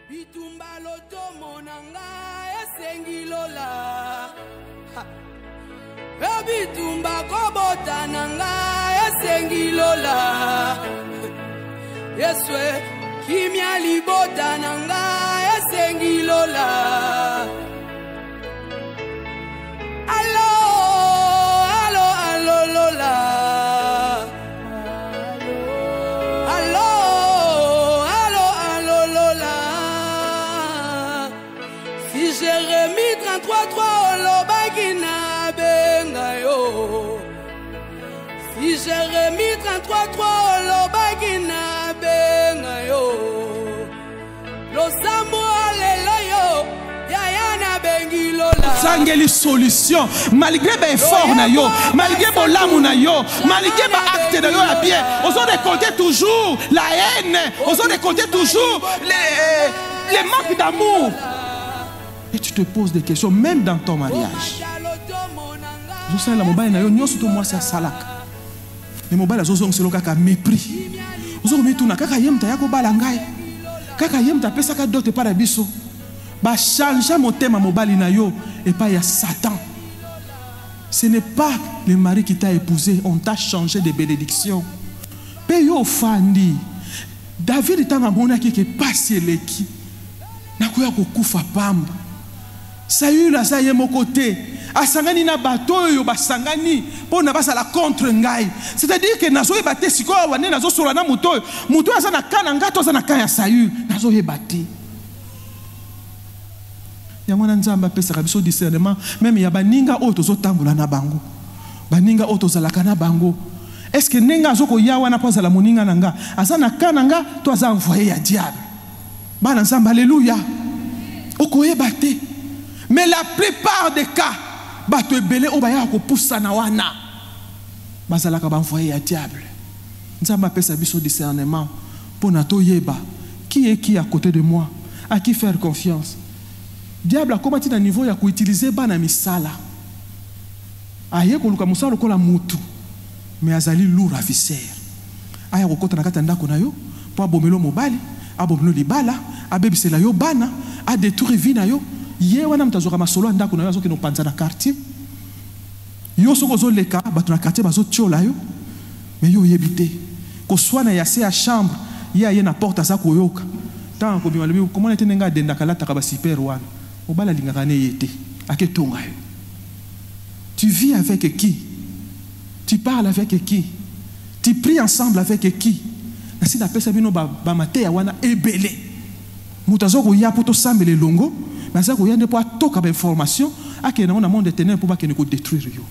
Bitumba loto monanga esengi lola. Bitumba kobota nanga esengi lola. Yeswe kimia libota nanga esengi lola. Allo, allo, allo lola. Allo, allo, allo lola. Si j'ai remis 33 olobagina benga yo. Si j'ai remis 33 olobagina benga yo. Losambo alelo yo. Yayana bengi lola. Sangeli solution malgré les efforts na yo, malgré les lames na yo, malgré les actes na yo la bien, on se récolter toujours la haine, on se récolter toujours les manques d'amour. Et tu te poses des questions même dans ton mariage. Je sais la mobile na yo nyoso to moi c'est salak. Les mobile zo zong selo kaka mépris. Ozo metuna kaka yemta yako balangai. Kaka yemta pesa ka dote para biso. Ba changer mon thème à mobile na yo et pas il y a Satan. Ce n'est pas le mari qui t'a épousé, on t'a changé de bénédiction. Peyo fandi. David est un mona qui est passé leki. Nakoya ko kufa pamba. Saül a ça y est mon côté. Asangani na bato yo basangani pour na basa la contre ngai. C'est-à-dire que nazo yebate siko wane nazo sola na moto. Moto aza na kana ngato aza na kaya Saül. Nazo yebate. Yangwana nzamba pesa kabiso discernement même ya baninga oto zo tambola na bango. Baninga oto zalaka na bango. Est-ce que nenga zoko yawa na poza la moninga nanga aza na kana nga to aza envoyé ya diable. Bana nzamba alléluia. Oko yebate. Mais la plupart des cas, bato ebele obaya ko poussa na wana. Bazalaka ba envoyé ya diable. Nzamba pesa biso discernement pour na to yeba qui est qui à côté de moi, à qui faire confiance. Diable a commencé à niveau ya ko utiliser bana misala. Aye ko luka musala ko la mutu. Mais azali lourd ravisseur. Aya ko kota na kata ndako na yo, po abomelo mobali, abomelo libala, abebisela yo bana, a détruire vie na yo. Ye wana mtazoka masolo ndako na yo azoki no panza na quartier. Yo soko zo leka bato na quartier bazo tiola yo. Mais yo yebite. Ko swana ya se a chambre, ye na porte za ko yoka. Tant ko bima lebi comment était nga denda kala ta ba super wana. Obala lingaka ne yete. Aketonga yo. Tu vis avec qui? Tu parles avec qui? Tu pries ensemble avec qui? Si la personne bino ba mate ya wana ebele. Mutazoko ya poto sambele longo. Mais ça, il y a des toka information à qui on a monde de ténèbres pour pas qu'il ne détruire yo.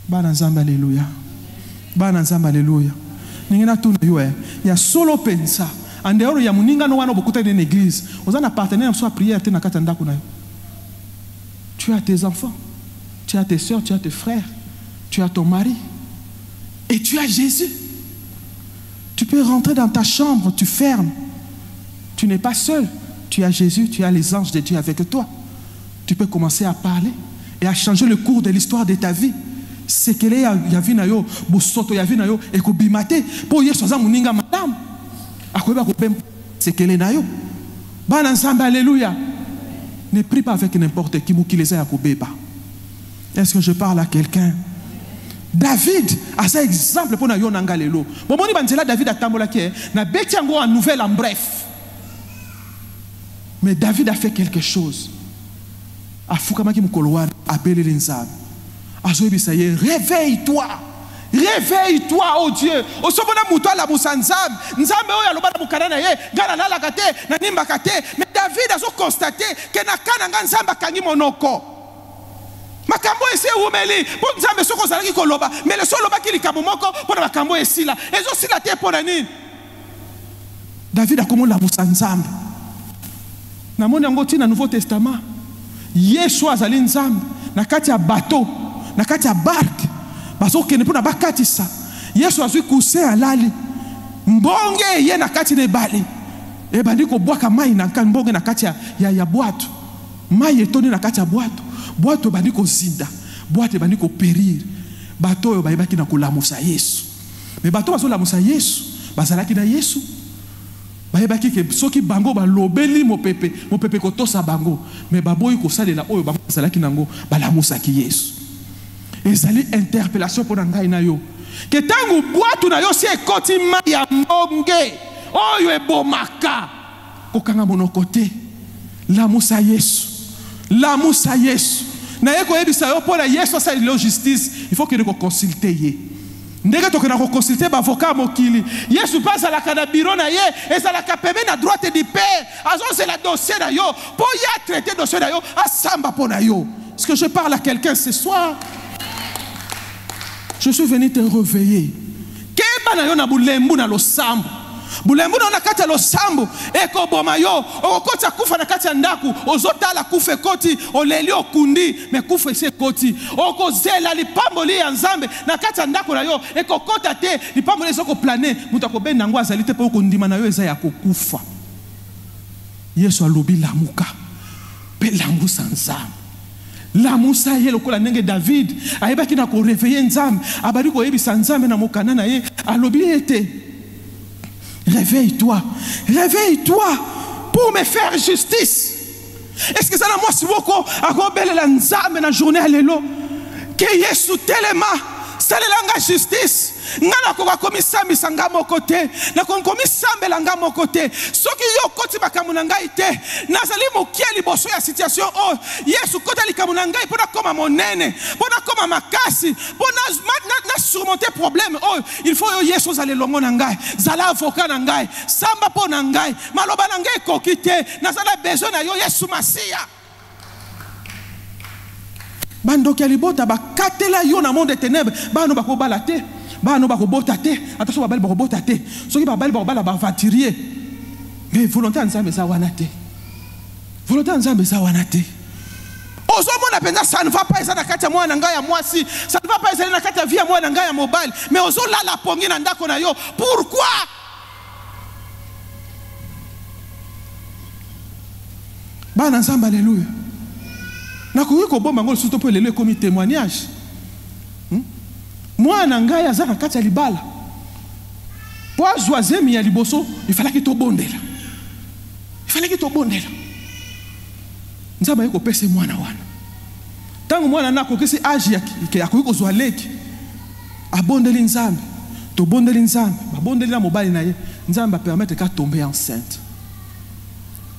Bananzamba alléluia. Bananzamba alléluia. Ningena tout yo il y a solo pensa. En dehors il y a muninga no wana beaucoup dans l'église. On a partenaire soit prière tena katanda kuna yo. Tu as tes enfants, tu as tes soeurs, tu as tes frères, tu as ton mari et tu as Jésus. Tu peux rentrer dans ta chambre, tu fermes. Tu n'es pas seul. Tu as Jésus, tu as les anges de Dieu avec toi. Tu peux commencer à parler et à changer le cours de l'histoire de ta vie. C'est que les yavi na yo, bosoto yavi na yo, et ko bimate, pour yeso za muninga madame. Akoba ko bem, c'est que les na yo. Ban ensemble, alléluia. Ne prie pas avec n'importe qui, mou qui les a à beba. Est-ce que je parle à quelqu'un? David a ça exemple pour na yo nangalelo. Bon moni banzela David a tambola ki na beti yango en nouvelle en bref. Mais David a fait quelque chose. Afukama ki mukolowana appelé l'inzam. Azoyebisa ye réveille-toi. Réveille-toi, oh Dieu. Osobona muto la busanzam. Nzambe oyo aloba na mukana na ye, ngana la kate, na nimba kate. Mais David a constaté que na kana nga nzamba kangi monoko. Makambo ese umeli, pour nzambe soko zalaki koloba, mais le solo baki likambo moko pour na makambo esila. Ezo sila te pour nani. David a komo la busanzam. Na moni yango tina Nouveau Testament. Yesu azali nzambe na kati ya bateau, na kati ya barque. Bazo kene pona bakatisa. Yesu azui cousin alali. Mbonge ye na kati ne bali. E bandi ko bwaka mai na kan mbonge na kati ya boîte. Mai etoni na kati ya boîte. Boîte bandi ko zinda. Boîte bandi ko périr. Bateau yo bayebaki na kolamusa Yesu. Mais bateau bazo lamusa Yesu. Bazalaki na Yesu. bayebaki ke soki bango balobeli mopepe kotosa bango mais baboyi kosalela oyo bango bazalaki nango balamusaki Yesu. Ezali interpellation pour ngai na yo ke tangu bwatu na yo si ekoti mai ya mbonge oyo ebomaka kokanga monoko te. Lamusa Yesu, lamusa Yesu. Na ye koyebisa yo mpo na Yesu asaleli justice, il faut que ne consulte ye. Ndenge tokena ko consulter ba avocat mokili. Yesu passe à la kana bureau na ye, ezalaka pembeni na droite du père. Azonze la dossier na yo, po ya traiter dossier na yo, asamba po na yo. Est-ce que je parle à quelqu'un ce soir? Je suis venu te réveiller. Keba na yo na bulembu na losambo. Bulembu na kati ya losambo eko boma yo okota kufa na kati ya ndaku ozotala kufa koti oleli okundi me kufa ise koti okozela lipambo li ya nzambe na kati ya ndaku na yo eko kota te lipambo li soko planer mutu akobenda ngo azali te po okondima na yo eza ya kokufa. Yesu alobi lamuka pe lamusa nzambe. Lamusa ye lokola ndenge David ayebaki na ko réveiller nzambe abali ko yebisa nzambe na mokana na ye alobi ete réveille-toi, réveille-toi pour me faire justice. Est-ce que ça n'a moi si beaucoup à rebelle la nzambe na journée à l'élo que Yesu telema salelanga justice ngana ko komisa misanga mokote na ko komisa mbelanga mokote soki yo koti bakamu na ngai te nazali mokieli boso ya situation oh Yesu kota likamu na ngai pona koma monene pona koma makasi pona na surmonter problème oh il faut yo Yesu zale longo na ngai zala avocat na ngai samba pona ngai maloba na ngai kokite nazala besoin na yo Yesu Masia. Bando ki alibota bakatela yo na monde des ténèbres bano bakobala te bano bakobota te attention babali bakobota te soki babali bakobala bavatirie mais volonté ya nzambe eza wana te volonté ya nzambe eza wana te ozomona penza ça ne va pas eza na kati ya mwana ngai ya mwasi ça ne va pas eza na kati ya vie ya mwana ngai ya mobile mais ozolala pongi na ndako na yo pourquoi bana nzambe alléluia. Na koyi ko bomba ngolo surtout pour le comme témoignage. Moi na ngai azaka kati ya libala. Po azwazemi ya liboso, il fallait que to bondela. Il fallait que to bondela. Nzaba yeko pese mwana wana. Tangu mwana na ko kesi age ya koyi ko zwa leki. Abondeli nzambe. To bondeli nzambe, ba bondeli na mobali na ye. Nzambe permettre ka tomber enceinte.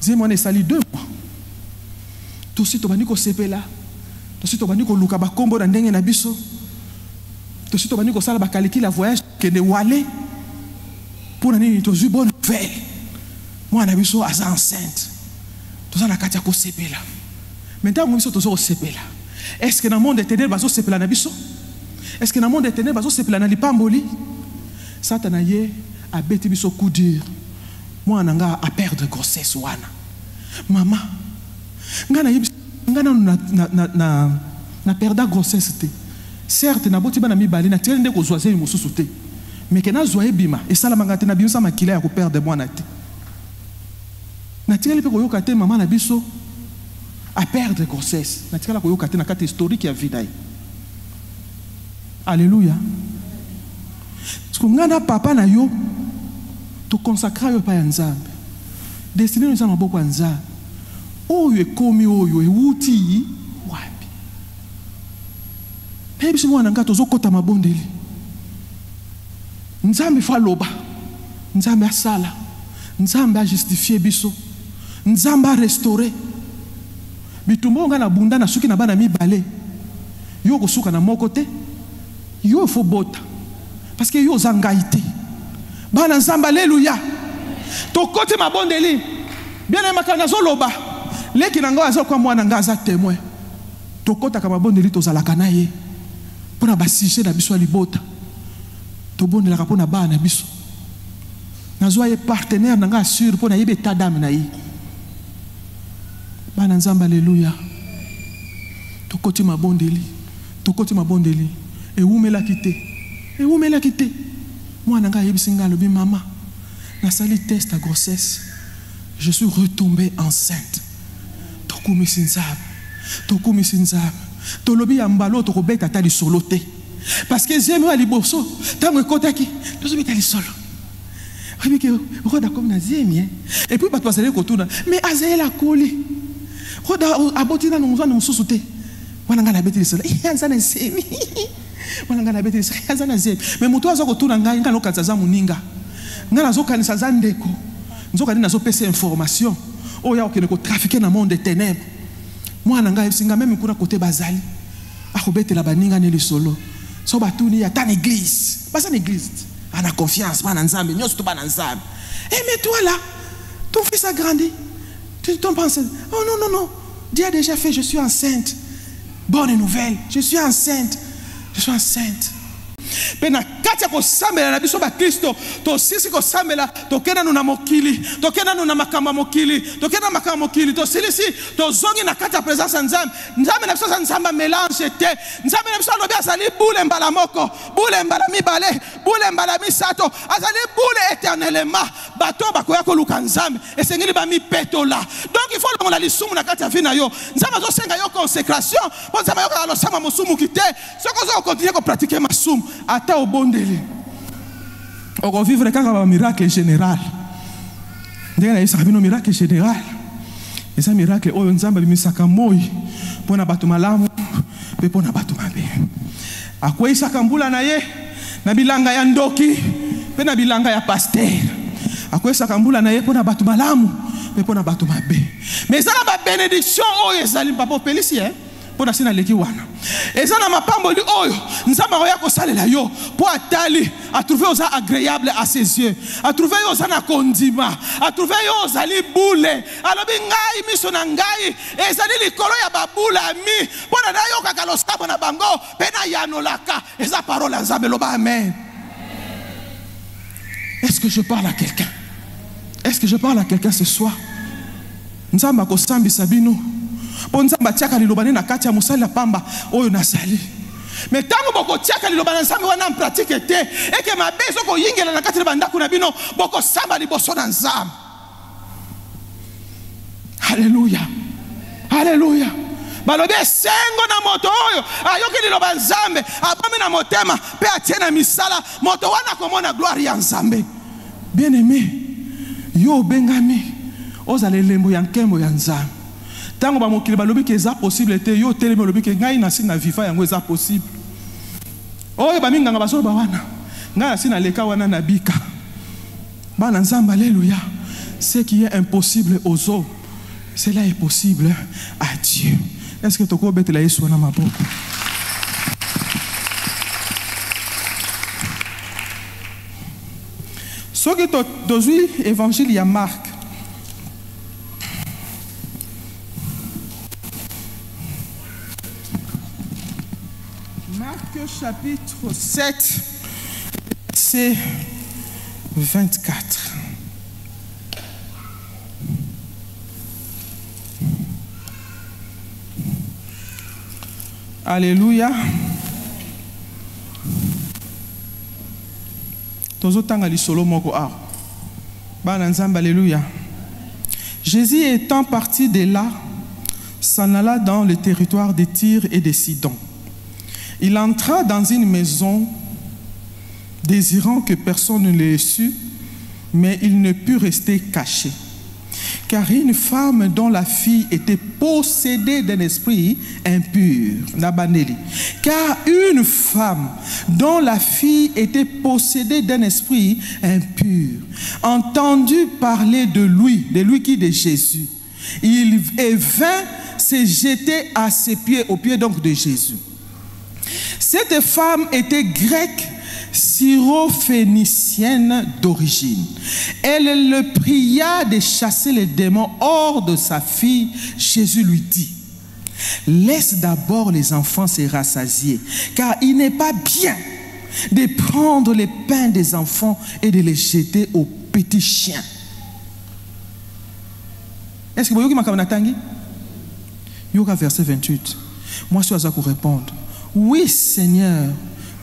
Zimone sali 2 mois. Tout si tobani ko sepela tout si tobani ko luka bakombo na ndenge na biso tout si tobani ko sala ba calcul la voyage que de wale pour nani to zu bonne nouvelle moi na biso asa enceinte tout ça na katia ko sepela maintenant mo biso to zo sepela est-ce que dans monde des ténèbres bazo sepela na biso est-ce que dans monde des ténèbres bazo sepela na lipamboli satana ye a beti biso coup dur moi nanga a perdre grossesse wana maman ngana na perda grossesse te certes na boti bana mibali na tiende ko zoaze mosusu te mais que na zoye bima et ça la mangate na bimsa makila ya ko perdre mwana te na tiende pe ko yoka te maman na biso a perdre grossesse na tiende ko yoka te na kati historique ya vida. Alléluia. Parce que ngana papa na yo to consacrer yo pa nzambe destiné nous na boko nzambe oyo ekomi oyo ewuti wapi ebisi mwana nga tozokota mabondeli nzambe fa loba nzambe asala nzambe a justifier biso nzambe a restaurer bitumbo nga na bunda na suki na bana mibale yo kosuka na moko te yo fo bota parce que yo zangaite bana nzambe alléluia tokoti mabondeli bien aimaka zo loba leki na nga aza kwa mwana nga aza témoin tokota ka mabondeli tozalaka na ye pona ba sujet na biso libota to bondelaka pona ba na biso nazwa ye partenaire na nga assure pona yebe tadam na ye bana nzamba alléluia tokoti mabondeli ewumela kite mwana nga yebisi nga lobi mama nasali test à grossesse je suis retombée enceinte tokumisi nzambe tolobi ya mbalo tokobeta ta lisolo te parce que zemi wa liboso tango ekotaki tozobeta lisolo Roda comme Nazemi. Et puis, tu vas aller retourner. Mais Azaël a collé. Roda a bâti dans nos zones de sous-souté. On a bêté le soleil. Il y a un Nazemi. On a bêté le soleil. Il y a un Nazemi. Mais mon toit, ça retourne en gagne. Quand on a un Muninga. On a un Sazandeko. Nous avons des informations. Oh, il y a un trafiqué dans le monde des ténèbres. Moi, je suis même côté Bazali. Je suis là, je suis solo. So batuni ya ta église. Pas une église. On a confiance, pas dans Nzambe, nous sommes pas dans Nzambe. Eh mais toi là, ton fils a grandi. Tu tombes enceinte. Oh non non non. Dieu a déjà fait, je suis enceinte. Bonne nouvelle, je suis enceinte. Je suis enceinte. Pena katia ko sambela na biso ba Kristo to sisi ko sambela to kena na mokili to kena na makamba mokili to kena makamba mokili to silisi to zongi na katia présence Nzambe Nzambe na biso Nzambe mélange te Nzambe na biso lobi azali boule mbala moko boule mbala mibale boule mbala misato azali boule éternellement bato bakoya ko luka Nzambe esengeli ba mi petola donc il faut le la lisumu na katia vina yo Nzambe zo senga yo consécration po Nzambe yo ka lo sama musumu kite soko zo continuer ko pratiquer masumu ata au bondeli on va vivre quand un miracle général ndenge na ça un miracle général et ça miracle oyo Nzambe bimisaka moi pona bato malamu pe pona bato mabe akwesaka mbula na ye na bilanga ya ndoki pe na bilanga ya pasteur akwesaka mbula na ye pona bato malamu pe pona bato mabe mais ça la bénédiction oyo ezali papa pelisi pour na sina leki wana ezana mapambo li oyo Nzambe oya ko salela yo pour atali a trouver oza agréable à ses yeux a trouver yo za na kondima a trouver yo zali boule alobi ngai miso na ngai ezali likolo ya babula mi pona na yo kakalo sabo na bango pena yanolaka eza parole Nzambe loba amen. Est-ce que je parle à quelqu'un? Est-ce que je parle à quelqu'un ce soir? Nzambe ko sambi sabino Nzambe tiaka liloba na kati ya musala pamba oyo nasali mais tango boko tiaka liloba na Nzambe wana en pratique te et que mabezo ko yingela na kati ya bandako na bino boko samba liboso na Nzambe. Alléluia alléluia balobi sengo na moto oyo ayoki liloba Nzambe abomi na motema pe atie na misala moto wana komona gloire ya Nzambe. Bien aimé yo bengami ozale lembo ya nkembo ya Nzambe tango ba mokili balobi ke za possible te yo teleme lobi ke ngai na sina viva yango eza possible oyo ba minganga baso ba wana ngai na sina leka wana na bika bana Nzambe. Alléluia. Ce qui est impossible aux hommes cela est possible à Dieu. Est-ce que toko betela Yesu na maboko? Soki to dozui évangile ya Marc chapitre 7 verset 24. Alléluia. Tozotanga lisolo moko a. Bana Nzambe, alléluia. Jésus étant parti de là, s'en alla dans le territoire de Tyr et de Sidon. Il entra dans une maison, désirant que personne ne le sût, mais il ne put rester caché. Car une femme dont la fille était possédée d'un esprit impur, car une femme dont la fille était possédée d'un esprit impur, entendu parler de lui qui de Jésus, il vint se jeter à ses pieds, aux pieds donc de Jésus. Cette femme était grecque, syrophénicienne d'origine. Elle le pria de chasser les démons hors de sa fille. Jésus lui dit: laisse d'abord les enfants se rassasier, car il n'est pas bien de prendre les pains des enfants et de les jeter aux petits chiens. Est-ce que vous voyez que Yoga verset 28. Moi, je suis à vous répondre: oui, Seigneur,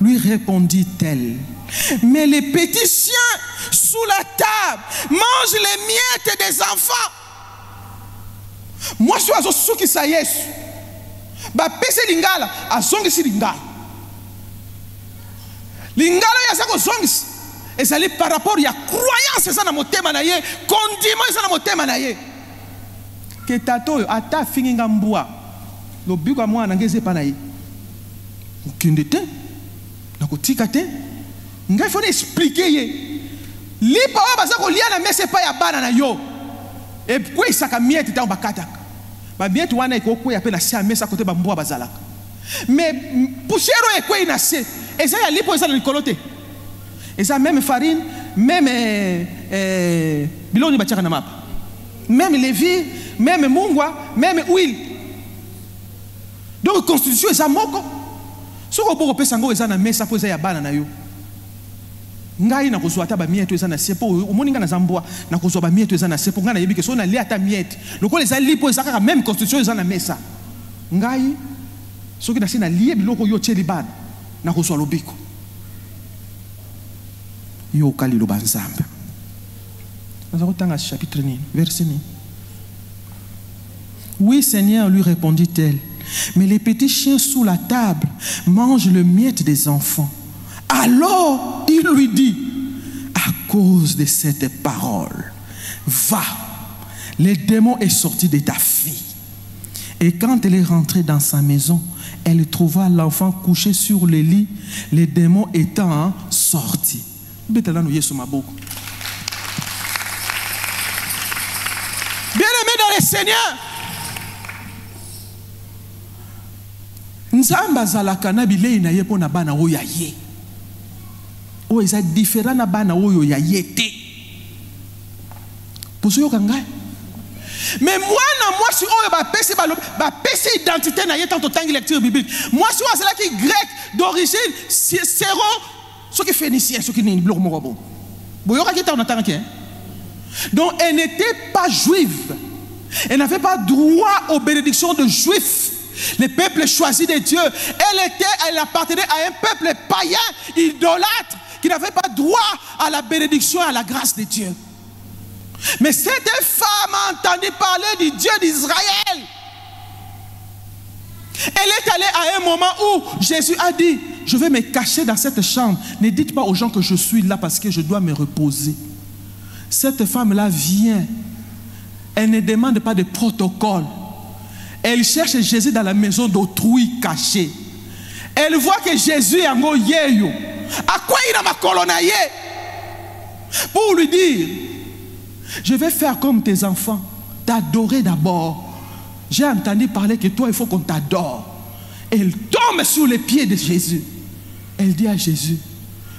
lui répondit-elle. Mais les petits chiens sous la table mangent les miettes des enfants. Moi, je suis à ce qui ça y est. Ba pese lingala, a zongi si lingala. Lingala ya sako zongi. ezali par rapport ya croyance eza na motema na ye, condiment eza na motema na ye. Que tata oyo ata finginga mbwa lobiko ya mwana nge eza pa na ye okende te nakotika te ngai fona explike ye lipa oyo baza kolia na mesa epai ya bana na yo ekweyisaka miete ntango bakataka bamiete wana ekokweya mpe na se ya mesa kote bambwa bazalaka mais poussière oyo ekweyi na se eza ya lipa oyo eza na likolo te eza même farine même biloko nini batiaka na mapa même levure même mungwa même huile donc constitution eza moko soko boko pesa ngo eza na mesa po eza ya bana na yo ngai na kozwa ata ba miete eza na se po omoni nga na zambwa na kozwa ba miete eza na se po nga na yebi ke so na lia ata miete lokola eza lipo eza kaka même constitution eza na mesa ngai soki na se na lie biloko yo tie libana na kozwa lobiko yo kali lo banzambe nous avons tant à chapitre nini verset nini. Oui Seigneur, lui répondit-elle, mais les petits chiens sous la table mangent le miette des enfants. Alors il lui dit, à cause de cette parole, va, le démon est sorti de ta fille. Et quand elle est rentrée dans sa maison, elle trouva l'enfant couché sur le lit, le démon étant sorti. Bien-aimé dans le Seigneur, nzamba zalaka na bilei na ye pona bana oyo ya ye oyo eza différent na bana oyo ya ye te poso yoka ngai mais mwana mwasi oyo bapesi identité na ye tant otangi lecture biblique mwasi oyo azalaki grec d'origine séro soki phénicien soki nini biloko moko bon boyokaki ntango natangaki donc elle n'était pas juive, elle n'avait pas droit aux bénédictions de juifs. Le peuple choisi de Dieu, elle appartenait à un peuple païen, idolâtre, qui n'avait pas droit à la bénédiction et à la grâce de Dieu. Mais cette femme a entendu parler du Dieu d'Israël. Elle est allée à un moment où Jésus a dit, je vais me cacher dans cette chambre. Ne dites pas aux gens que je suis là parce que je dois me reposer. Cette femme-là vient. Elle ne demande pas de protocole. Elle cherche Jésus dans la maison d'autrui caché. Elle voit que Jésus est en yeyo. À quoi il a ma colonaye? Pour lui dire, je vais faire comme tes enfants, t'adorer d'abord. J'ai entendu parler que toi, il faut qu'on t'adore. Elle tombe sur les pieds de Jésus. Elle dit à Jésus,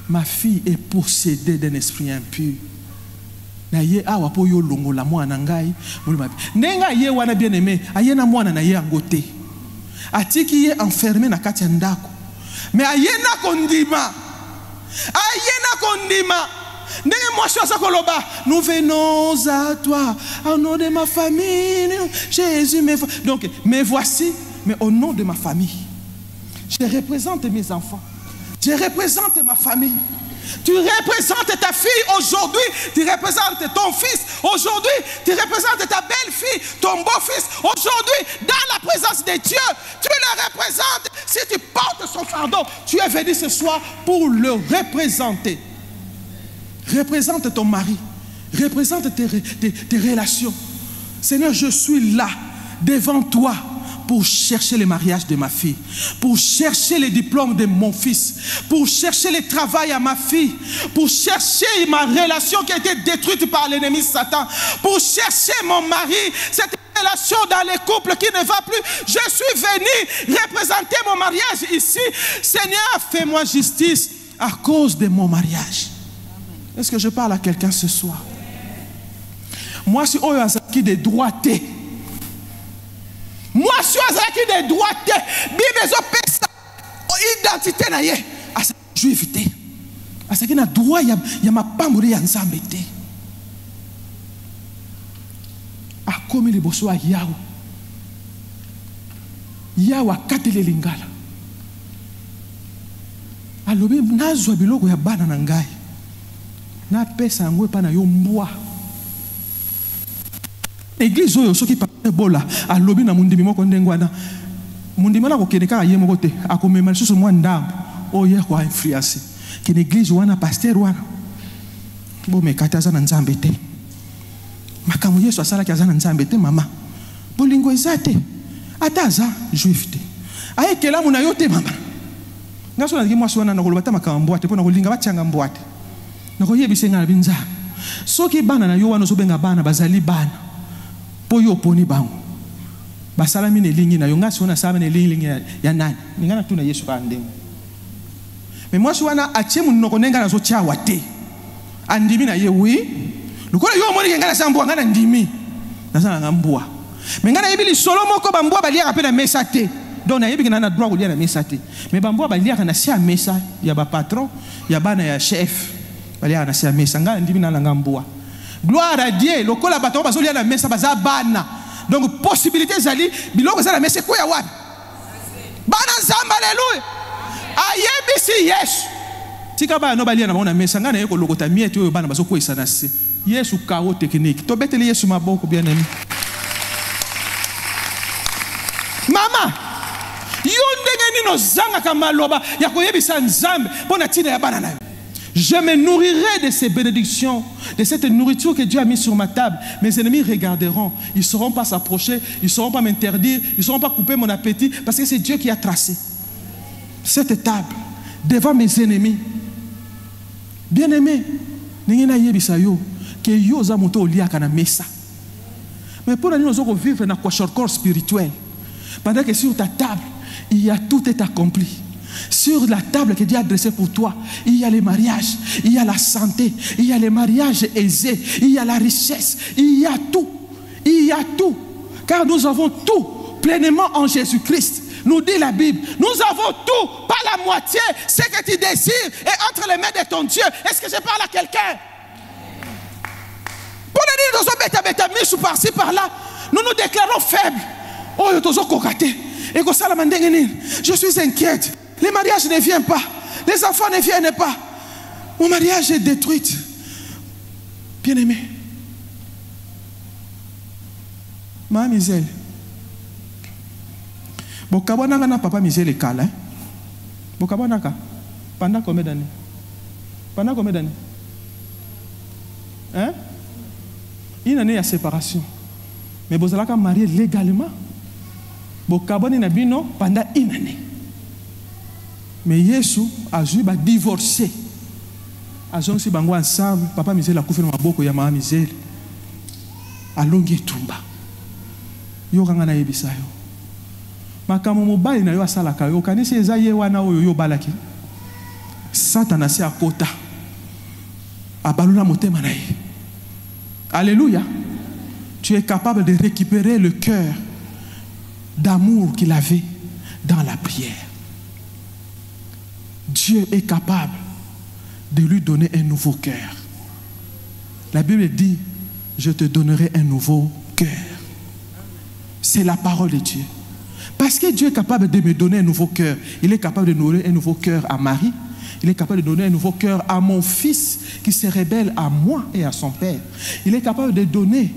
ma fille est possédée d'un esprit impur. Na ye awa po yo longo la mwana ngai nenga ye wana bien aimé ayena mwana na ye angote atiki ye enfermé na kati ya ndako mais ayena kondima ndenge mwasi asa koloba nous venons à toi au nom de ma famille Jésus donc me voici mais au nom de ma famille je représente mes enfants, je représente ma famille. Tu représentes ta fille aujourd'hui, tu représentes ton fils aujourd'hui, tu représentes ta belle-fille, ton beau-fils aujourd'hui, dans la présence de Dieu, tu le représentes. Si tu portes son fardeau, tu es venu ce soir pour le représenter. Représente ton mari, représente tes relations. Seigneur, je suis là devant toi pour chercher le mariage de ma fille, pour chercher les diplômes de mon fils, pour chercher le travail à ma fille, pour chercher ma relation qui a été détruite par l'ennemi Satan, pour chercher mon mari, cette relation dans les couples qui ne va plus. Je suis venu représenter mon mariage ici. Seigneur, fais-moi justice à cause de mon mariage. Est-ce que je parle à quelqu'un ce soir? Moi, je suis qui de droité. Moi, je suis qui de droité. Bible pesa identité na ye. Asa juifité. Asa qui na droit ya ma pamuri ya nzambe te. A komi le boso a yawo. Yawo akatele lingala. Alobi nazwa biloko ya bana na ngai. Na pesa ngwe pa na yo mbwa. Église oyo soki pa bola alobi na mundimi moko ndengwana mundimi na ko keneka ye moko te akomema lisusu mwa ndambo oye kwa influence ki église wana pasteur wana Bo me kata za na nzambe te. Makambo Yesu asala ki aza na nzambe te mama. Bolingo ezate. Ata aza juif te. Aye kelamu na yo te mama. Ngaso na ngimwa sona na kolobata makambo ate pona kolinga bachanga mbwate. Na koyebisa ngala binza. Soki bana na yo wana sobenga bana bazali bana. Po yo poni bango. Basala mine lingi na yo ngaso na sala mine lingi ya nani. Ngana tuna Yesu ka ndemo. Mais moi je wana atie mun nokonenga na zo tia wate. Andimi na ye oui. Lukola yo moni ngana sambo ngana ndimi. Nazana ngambua. Mais ngana yebili solo moko bambwa balia ka pe na mesa te. Donc na yebi ngana na droit ko lia na mesa te. Mais bambwa balia ka na sia mesa ya ba patron, ya bana ya chef. Balia na sia mesa ngana ndimi na ngambua. Gloire à Dieu, lokola bato bazo lia na mesa baza bana. Donc possibilité zali biloko za na mesa ko ya wapi? Bana nzamba alléluia. Ayebisi Yesu. Tika ba no balia na mona mesa ngana yeko lokota miete oyo bana bazo ko isana se. Yesu kao technique. To beteli Yesu maboko bien aimé. Mama, yo ndenge nino zanga kamaloba ya koyebisa nzambe pona tina ya bana nayo. Je me nourrirai de ces bénédictions, de cette nourriture que Dieu a mis sur ma table. Mes ennemis regarderont. Ils ne sauront pas s'approcher, ils ne sauront pas m'interdire, ils ne sauront pas couper mon appétit, parce que c'est Dieu qui a tracé cette table devant mes ennemis. Bien-aimé, n'engena yebisa yo que yo za moto liaka na mesa. Mais pour nous autres vivre dans un corps spirituel, pendant que sur ta table, il y a tout est accompli. Sur la table que Dieu a dressée pour toi, il y a les mariages, il y a la santé, il y a les mariages aisés, il y a la richesse, il y a tout. Il y a tout. Car nous avons tout pleinement en Jésus-Christ. Nous dit la Bible, nous avons tout, pas la moitié. Ce que tu désires est entre les mains de ton Dieu. Est-ce que je parle à quelqu'un? Pour le dire, nous par-ci, par-là, nous nous déclarons faibles. Oh, je suis inquiète. Les mariages ne viennent pas. Les enfants ne viennent pas. Mon mariage est détruit. Bien-aimé. Ma misère. Bokabonaka na papa misère le kala. Bokabonaka. Pendant combien d'années? Pendant combien d'années? Hein? Une année à séparation. Mais vous allez marier légalement. Bokaboni na bino pendant une année. Mais Yesu a joué à divorcer. Azon si bango ensemble, papa misère la kufina maboko ya mama misère. Alongi tumba. Yo kanga na yebisa yo. Makamu mobali na yo asalaka yo kanisi eza ye wana oyo yo balaki. Satan asi akota. Abalula motema na ye. Alléluia. Tu es capable de récupérer le cœur d'amour qu'il avait dans la prière. Dieu est capable de lui donner un nouveau cœur. La Bible dit, je te donnerai un nouveau cœur. C'est la parole de Dieu. Parce que Dieu est capable de me donner un nouveau cœur. Il est capable de donner un nouveau cœur à Marie. Il est capable de donner un nouveau cœur à mon fils qui se rebelle à moi et à son père. Il est capable de donner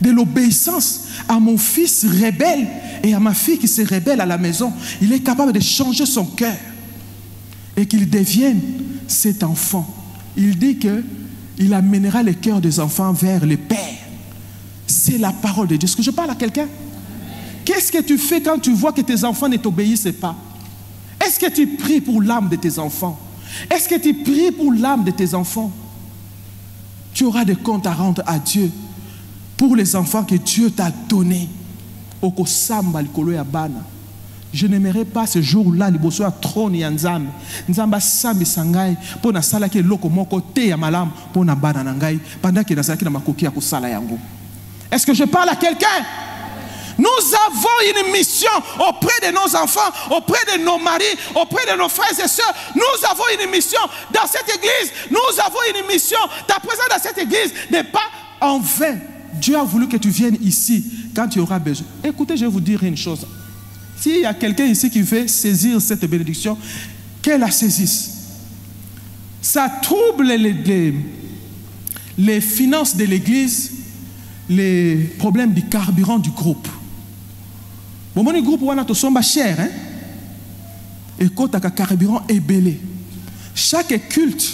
de l'obéissance à mon fils rebelle et à ma fille qui se rebelle à la maison. Il est capable de changer son cœur et qu'il devienne cet enfant. Il dit qu'il amènera le cœur des enfants vers le Père. C'est la parole de Dieu. Est-ce que je parle à quelqu'un? Qu'est-ce que tu fais quand tu vois que tes enfants ne t'obéissent pas? Est-ce que tu pries pour l'âme de tes enfants? Est-ce que tu pries pour l'âme de tes enfants? Tu auras des comptes à rendre à Dieu pour les enfants que Dieu t'a donnés. Je n'aimerais pas ce jour-là, liboso à trône ya nzambe. Nzamba sambi sangai, pona sala ke loko moko te ya malam, pona bana nangai, pendant que nasala ki na makoki ya kusala yango. Est-ce que je parle à quelqu'un? Nous avons une mission auprès de nos enfants, auprès de nos maris, auprès de nos frères et sœurs. Nous avons une mission dans cette église. Nous avons une mission. Ta présence dans cette église n'est pas en vain. Dieu a voulu que tu viennes ici quand tu auras besoin. Écoutez, je vais vous dire une chose. S'il y a quelqu'un ici qui veut saisir cette bénédiction, qu'elle la saisisse. Ça trouble les finances de l'église, les problèmes du carburant du groupe. Bon, mon groupe, on a tout somba cher, hein? Et quand tu as carburant est belé. Chaque culte,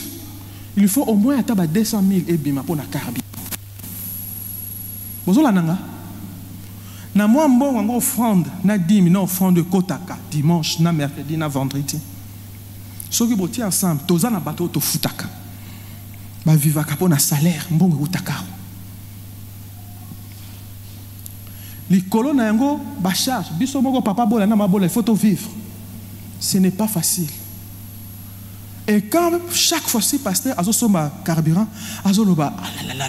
il faut au moins 200 000 et bima pour la carburant. Vous avez na moi mbongo offrande na 10 000 offrande de kotaka dimanche na mercredi na vendredi. Ce qui botti ensemble, toza na bateau to futaka. Ba vivaka pour na salaire mbongo utaka. Les colons na yango ba charge biso moko papa bola na mabola il faut to vivre. Ce n'est pas facile. Et quand chaque fois-ci pasteur azo somba carburant azo loba ah là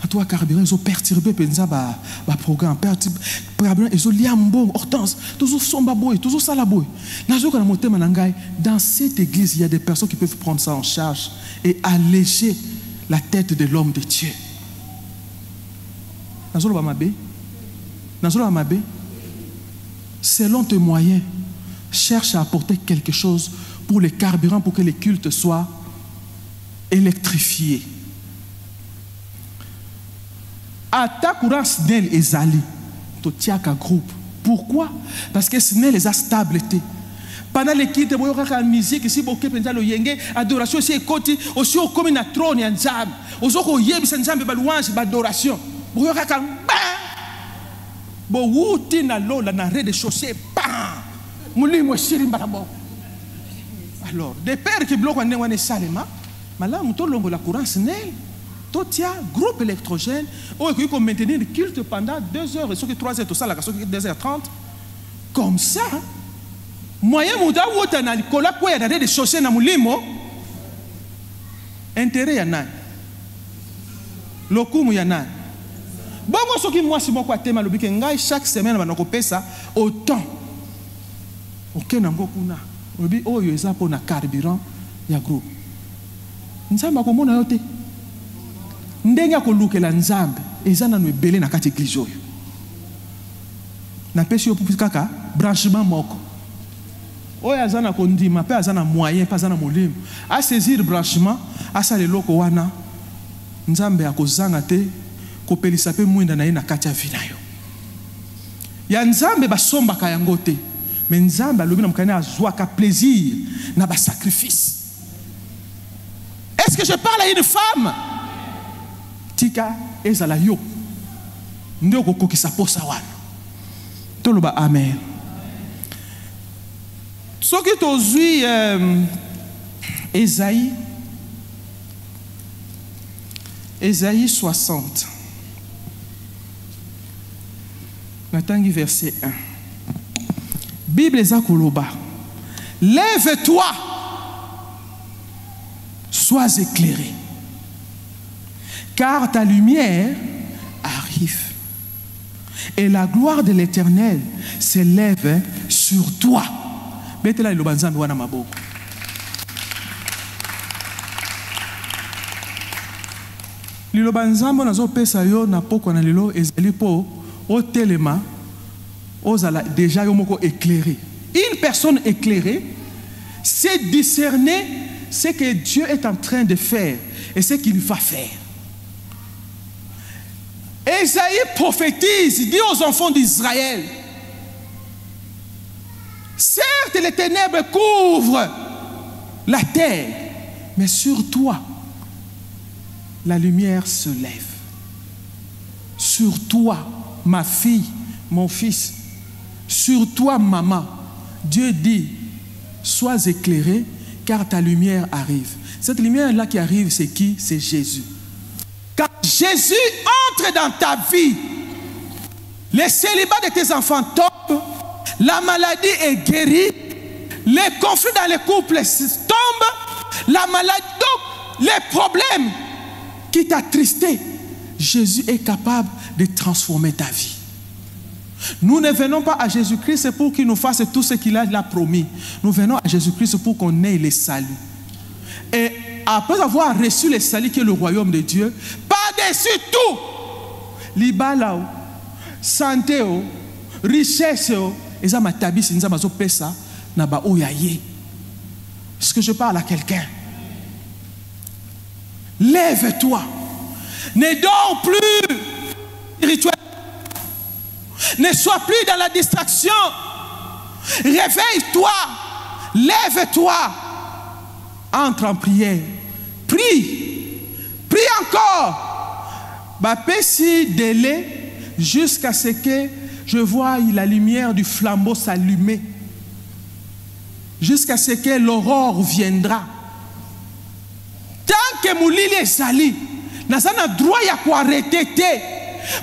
à toi carburant ils ont perturbé penza ba programme carburant ils ont liambo hortense toujours somba boy toujours sala boy nazo kana motema na ngai dans cette église il y a des personnes qui peuvent prendre ça en charge et alléger la tête de l'homme de Dieu. Nazo loba mabe selon tes moyens cherche à apporter quelque chose pour les carburants, pour que les cultes soient électrifiés. Ata courant SNEL et Zali, to tiaka groupe. Pourquoi? Parce que SNEL les a stabilité. Pendant les cultes, il y a une musique, ici, il y a une adoration, aussi, aussi, comme une trône, il y a un jam. Aussi, il y a un jam, il y a une adoration. Il y a un bon, na lola na rez-de-chaussée, alors, des pères qui bloquent un salema, mais là, nous avons la courant SNEL, tout tia groupe électrogène, où il faut maintenir le culte pendant 2 heures, et ce qui 3 heures, tout ça, 2h30. Comme ça, moyen mouda ou t'en a cola quoi y a des chaussées na mulimo, intérêt y en a, lokumu y en a. Bon, moi, ce qui moi, c'est moi quoi thème, le week-end, chaque semaine, on a coupé ça autant. Ok, n'a pas kuna. Obi oyo eza po na carburant ya groupe. Nzambe akomona yote. Ndenge akolukela nzambe eza na no ebele na kati église oyo. Na pesi yo kaka branchement moko. Oyo azana kondima pe azana moyen pe azana molimo. A saisir branchement asa le loko wana nzambe akozanga te kopelisa pe mwinda na ye na kati ya vida yo. Ya nzambe basombaka yango te. Mais Nzambe alobi na mukana azwaka plaisir na ba sacrifice. Est-ce que je parle à une femme? Tika ezala yo. Ndoko kokisa posa wana. Toloba amen. Soki tozui Ésaïe 60. Natangi verset 1. Bible Zakoloba. Lève-toi, sois éclairé, car ta lumière arrive, et la gloire de l'Éternel s'élève sur toi. Betela ilobanzambe wana maboko. Lilobanzambe nazo pesa yo na poko na lilo ezali po o telema. Déjà éclairé. Une personne éclairée sait discerner ce que Dieu est en train de faire et ce qu'il va faire. Ésaïe prophétise, il dit aux enfants d'Israël, certes les ténèbres couvrent la terre, mais sur toi la lumière se lève. Sur toi, ma fille, mon fils, sur toi, maman, Dieu dit, sois éclairé, car ta lumière arrive. Cette lumière-là qui arrive, c'est qui? C'est Jésus. Quand Jésus entre dans ta vie, les célibats de tes enfants tombent, la maladie est guérie, les conflits dans les couples tombent, la maladie, donc les problèmes qui t'attristent, Jésus est capable de transformer ta vie. Nous ne venons pas à Jésus-Christ pour qu'il nous fasse tout ce qu'il a promis. Nous venons à Jésus-Christ pour qu'on ait le salut. Et après avoir reçu le salut qui est le royaume de Dieu, par-dessus tout, libala, santé, richesse, et ça m'a tabi, c'est ça m'a pesa, naba oyaye. Est-ce que je parle à quelqu'un? Lève-toi. Ne dors plus spirituellement. Ne sois plus dans la distraction. Réveille-toi. Lève-toi. Entre en prière. Prie Prie encore. Bapesi délai jusqu'à ce que je voie la lumière du flambeau s'allumer. Jusqu'à ce que l'aurore viendra. Tant que moulili est sali, n'a pas droit à arrêter.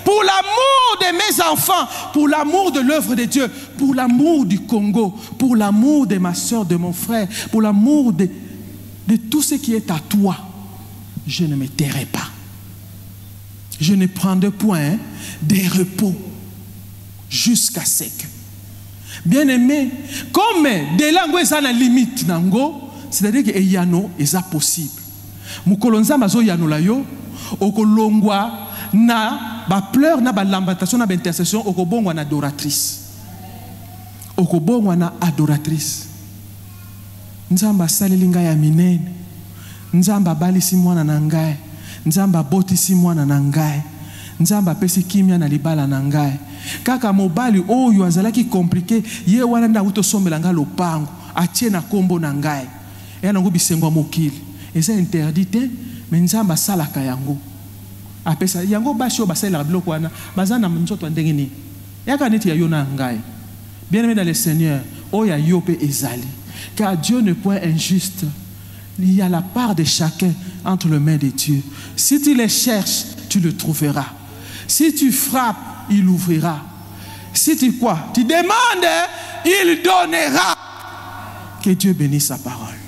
Pour l'amour de mes enfants, pour l'amour de l'œuvre de Dieu, pour l'amour du Congo, pour l'amour de ma soeur, de mon frère, pour l'amour de tout ce qui est à toi, je ne me tairai pas. Je ne prendrai point de repos jusqu'à ce que. Bien aimé, comme des langues sont à la limite, c'est-à-dire que yano est possible. Mukolonza mazo yano la yo, okolongwa na ba pleur na ba lamentation na ba intercession okobongwa na adoratrice. Okobongwa na adoratrice. Nzamba saleli ngai ya minene. Nzamba balisi mwana na ngai. Nzamba botisi mwana na ngai. Nzamba pesi kimia na libala na ngai. Kaka mobali oyo azalaki compliqué ye wana na utosombela nga lopango atie na kombo na ngai. Ya nango bisengo mokili. Eza interdit mais nzamba salaka yango. Apesa yango basho basela biloko wana bazana nzoto ndenge ni. Yaka neti ya yona ngai. Bien-aimé dans le Seigneur, oya yope ezali. Car Dieu n'est point injuste. Il y a la part de chacun entre les mains de Dieu. Si tu les cherches, tu le trouveras. Si tu frappes, il ouvrira. Si tu quoi? Tu demandes, il donnera. Que Dieu bénisse sa parole.